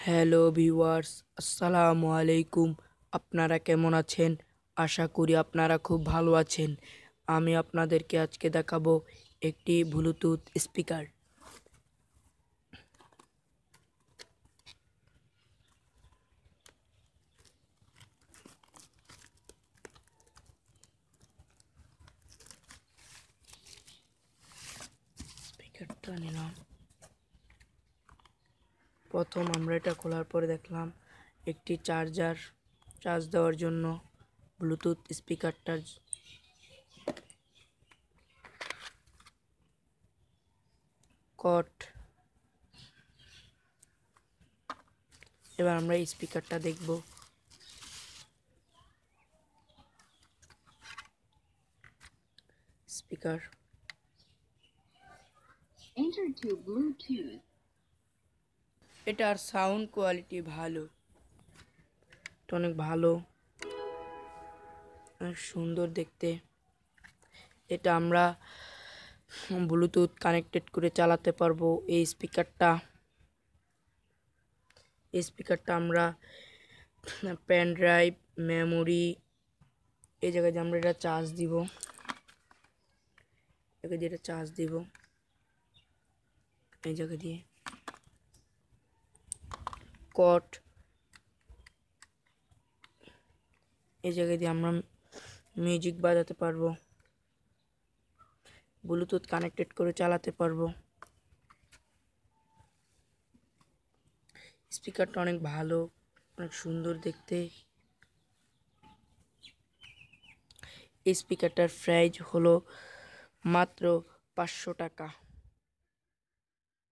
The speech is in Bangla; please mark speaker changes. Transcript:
Speaker 1: হ্যালো ভিউয়ার্স, আসসালামু আলাইকুম। আপনারা কেমন আছেন? আশা করি আপনারা খুব ভালো আছেন। আমি আপনাদেরকে আজকে দেখাবো একটি ব্লুটুথ স্পিকার। স্পিকারটা নিলাম। প্রথম আমরা এটা খোলার পরে দেখলাম একটি চার্জ দেওয়ার জন্য ব্লুটুথ স্পিকারটার কট। এবার আমরা এই স্পিকারটা দেখব। Speaker
Speaker 2: Enter to Bluetooth.
Speaker 1: এটার সাউন্ড কোয়ালিটি ভালো, এটা অনেক ভালো, অনেক সুন্দর দেখতে। এটা আমরা ব্লুটুথ কানেক্টেড করে চালাতে পারবো। এই স্পিকারটা আমরা পেন ড্রাইভ, মেমোরি, এই জায়গায় যে আমরা এটা চার্জ দিব, এই জায়গা দিয়ে কট, এই জায়গায় দিয়ে আমরা মিউজিক বাজাতে পারবো, ব্লুটুথ কানেক্টেড করে চালাতে পারবো। স্পিকারটা অনেক ভালো, অনেক সুন্দর দেখতে। এই স্পিকারটার প্রাইস হলো মাত্র 500 টাকা।